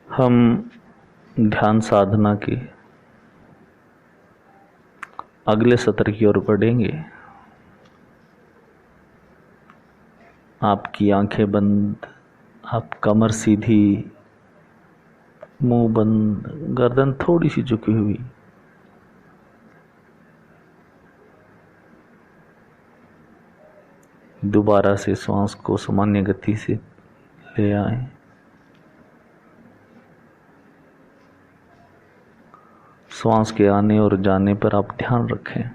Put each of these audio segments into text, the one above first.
हम ध्यान साधना के अगले सत्र की ओर बढ़ेंगे। आपकी आंखें बंद, आप कमर सीधी, मुंह बंद, गर्दन थोड़ी सी झुकी हुई। दोबारा से श्वास को सामान्य गति से ले आएं। श्वास के आने और जाने पर आप ध्यान रखें।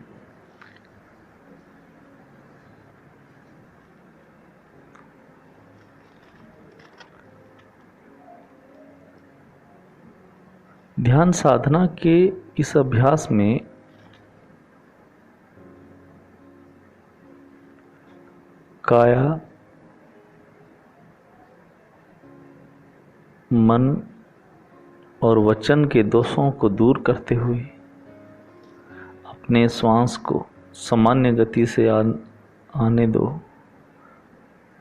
ध्यान साधना के इस अभ्यास में काया, मन और वचन के दोषों को दूर करते हुए अपने श्वास को सामान्य गति से आने दो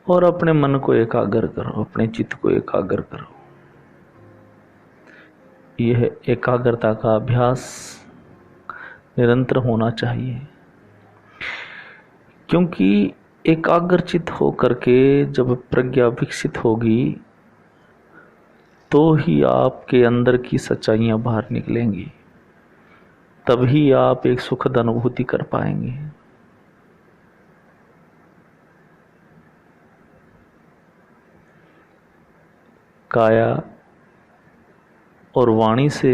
और अपने मन को एकाग्र करो, अपने चित्त को एकाग्र करो। यह एकाग्रता का अभ्यास निरंतर होना चाहिए, क्योंकि एकाग्रचित होकर के जब प्रज्ञा विकसित होगी तो ही आपके अंदर की सच्चाइयां बाहर निकलेंगी, तभी आप एक सुखद अनुभूति कर पाएंगे। काया और वाणी से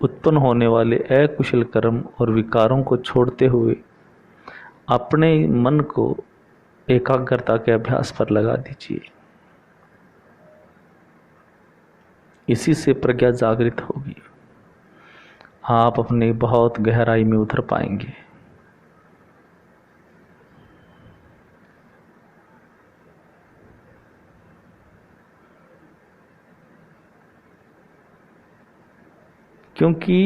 उत्पन्न होने वाले अकुशल कर्म और विकारों को छोड़ते हुए अपने मन को एकाग्रता के अभ्यास पर लगा दीजिए। इसी से प्रज्ञा जागृत होगी, आप अपने बहुत गहराई में उतर पाएंगे। क्योंकि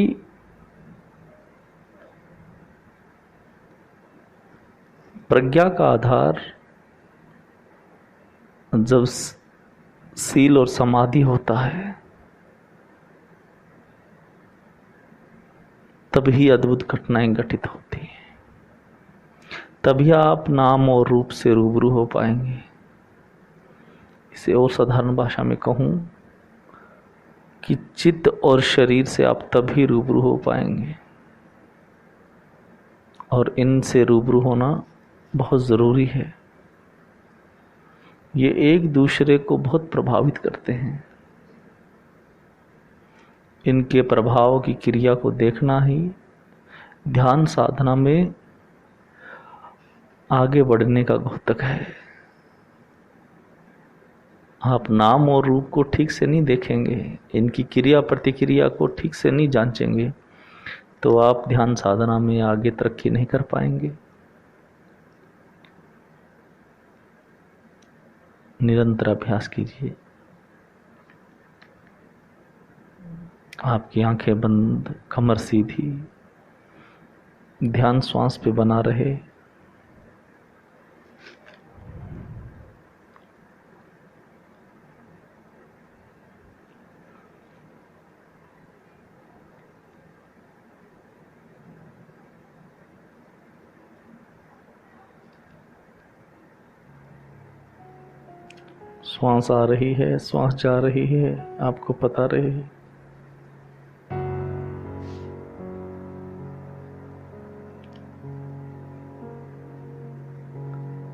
प्रज्ञा का आधार जब सील और समाधि होता है तभी अद्भुत घटनाएं घटित होती हैं, तभी आप नाम और रूप से रूबरू हो पाएंगे। इसे और साधारण भाषा में कहूं कि चित्त और शरीर से आप तभी रूबरू हो पाएंगे, और इनसे रूबरू होना बहुत ज़रूरी है। ये एक दूसरे को बहुत प्रभावित करते हैं। इनके प्रभाव की क्रिया को देखना ही ध्यान साधना में आगे बढ़ने का द्योतक है। आप नाम और रूप को ठीक से नहीं देखेंगे, इनकी क्रिया प्रतिक्रिया को ठीक से नहीं जांचेंगे, तो आप ध्यान साधना में आगे तरक्की नहीं कर पाएंगे। निरंतर अभ्यास कीजिए। आपकी आंखें बंद, कमर सीधी, ध्यान श्वास पे बना रहे। श्वास आ रही है, श्वास जा रही है, आपको पता रहे।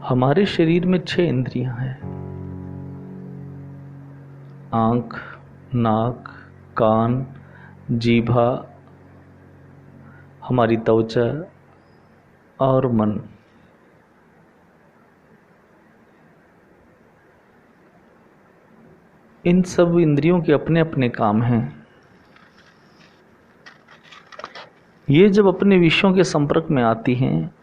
हमारे शरीर में 6 इंद्रियां हैं। आंख, नाक, कान, जीभा, हमारी त्वचा और मन। इन सब इंद्रियों के अपने अपने काम हैं। ये जब अपने विषयों के संपर्क में आती हैं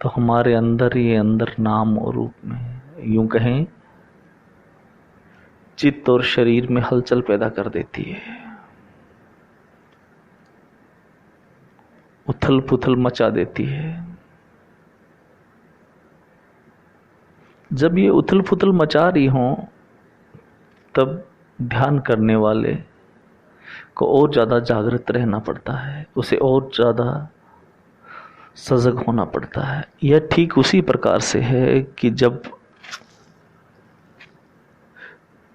तो हमारे अंदर ही अंदर नाम और रूप में, यूं कहें, चित्त और शरीर में हलचल पैदा कर देती है, उथल पुथल मचा देती है। जब ये उथल पुथल मचा रही हों तब ध्यान करने वाले को और ज़्यादा जागृत रहना पड़ता है, उसे और ज़्यादा सजग होना पड़ता है। यह ठीक उसी प्रकार से है कि जब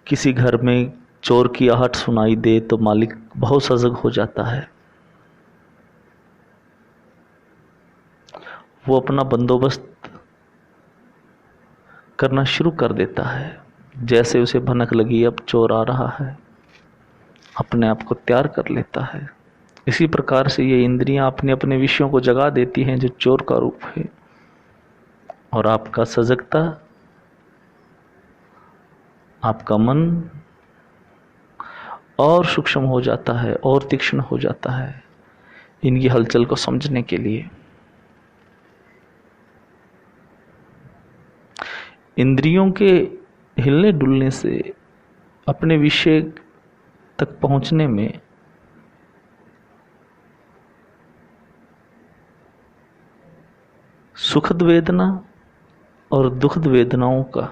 किसी घर में चोर की आहट सुनाई दे तो मालिक बहुत सजग हो जाता है, वो अपना बंदोबस्त करना शुरू कर देता है। जैसे उसे भनक लगी अब चोर आ रहा है, अपने आप को तैयार कर लेता है। इसी प्रकार से ये इंद्रियां अपने अपने विषयों को जगा देती हैं जो चोर का रूप है, और आपका सजगता, आपका मन और सूक्ष्म हो जाता है और तीक्ष्ण हो जाता है इनकी हलचल को समझने के लिए। इंद्रियों के हिलने डुलने से अपने विषय तक पहुंचने में सुखद वेदना और दुखद वेदनाओं का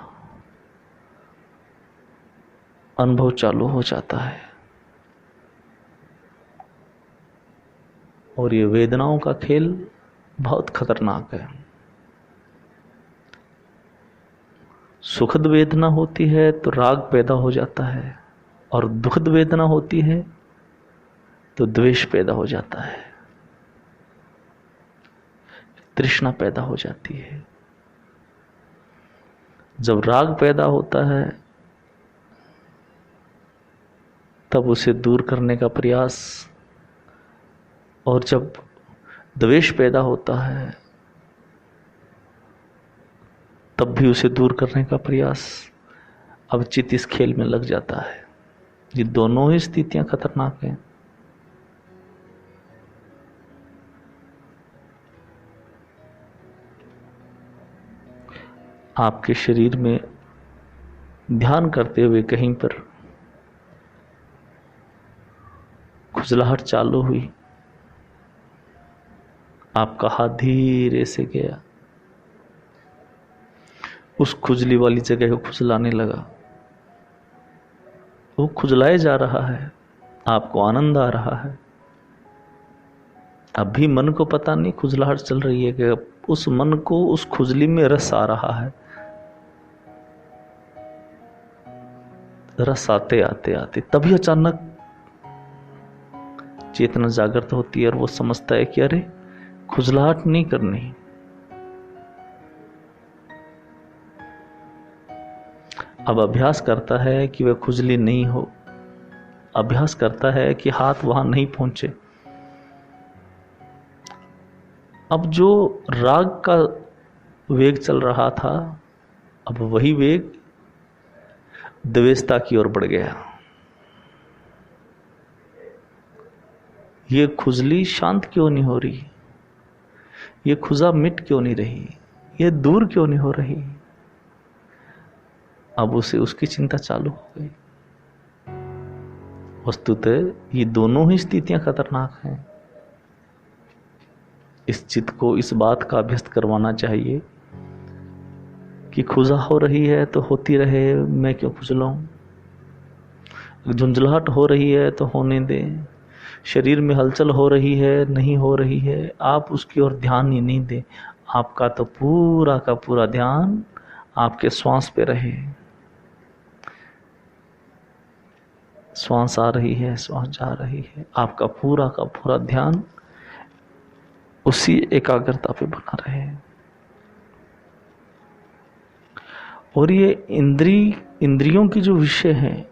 अनुभव चालू हो जाता है, और ये वेदनाओं का खेल बहुत खतरनाक है। सुखद वेदना होती है तो राग पैदा हो जाता है, और दुखद वेदना होती है तो द्वेष पैदा हो जाता है, तृष्णा पैदा हो जाती है। जब राग पैदा होता है तब उसे दूर करने का प्रयास, और जब द्वेष पैदा होता है तब भी उसे दूर करने का प्रयास। अब चित्त इस खेल में लग जाता है। ये दोनों ही स्थितियां खतरनाक हैं। आपके शरीर में ध्यान करते हुए कहीं पर खुजलाहट चालू हुई, आपका हाथ धीरे से गया, उस खुजली वाली जगह को खुजलाने लगा। वो खुजलाए जा रहा है, आपको आनंद आ रहा है। अभी मन को पता नहीं खुजलाहट चल रही है कि उस मन को उस खुजली में रस आ रहा है। रस आते आते आते तभी अचानक चेतना जागृत होती है और वो समझता है कि अरे खुजलाहट नहीं करनी। अब अभ्यास करता है कि वह खुजली नहीं हो, अभ्यास करता है कि हाथ वहां नहीं पहुंचे। अब जो राग का वेग चल रहा था, अब वही वेग द्वेषता की ओर बढ़ गया। ये खुजली शांत क्यों नहीं हो रही, ये खुजा मिट क्यों नहीं रही, ये दूर क्यों नहीं हो रही। अब उसे उसकी चिंता चालू हो गई। वस्तुतः ये दोनों ही स्थितियां खतरनाक हैं। इस चित्त को इस बात का अभ्यस्त करवाना चाहिए कि खुजा हो रही है तो होती रहे, मैं क्यों खुजलाऊं। झुंझलाहट हो रही है तो होने दें। शरीर में हलचल हो रही है, नहीं हो रही है, आप उसकी ओर ध्यान ही नहीं दें। आपका तो पूरा का पूरा ध्यान आपके श्वास पे रहे। श्वास आ रही है, श्वास जा रही है, आपका पूरा का पूरा ध्यान उसी एकाग्रता पे बना रहे। और ये इंद्रियों की जो विषय हैं,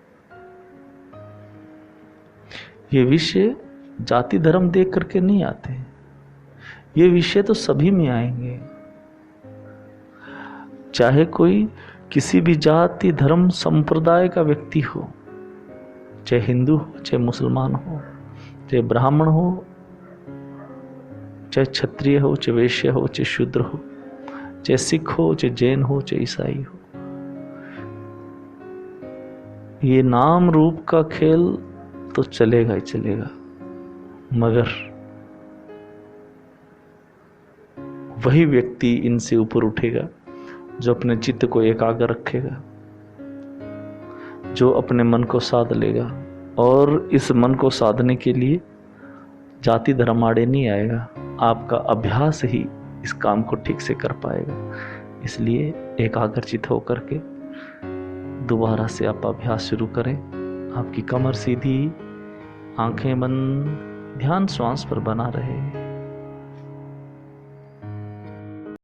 ये विषय जाति धर्म देख करके नहीं आते। ये विषय तो सभी में आएंगे, चाहे कोई किसी भी जाति धर्म संप्रदाय का व्यक्ति हो, चाहे हिंदू हो, चाहे मुसलमान हो, चाहे ब्राह्मण हो, चाहे क्षत्रिय हो, चाहे वैश्य हो, चाहे शूद्र हो, चाहे सिख हो, चाहे जैन हो, चाहे ईसाई हो। ये नाम रूप का खेल तो चलेगा ही चलेगा, मगर वही व्यक्ति इनसे ऊपर उठेगा, जो अपने चित्त को एकाग्र रखेगा, जो अपने मन को साध लेगा। और इस मन को साधने के लिए जाति धर्म आड़े नहीं आएगा, आपका अभ्यास ही इस काम को ठीक से कर पाएगा। इसलिए एकाग्रचित होकर के दोबारा से आप अभ्यास शुरू करें। आपकी कमर सीधी, आंखें बंद, ध्यान श्वास पर बना रहे।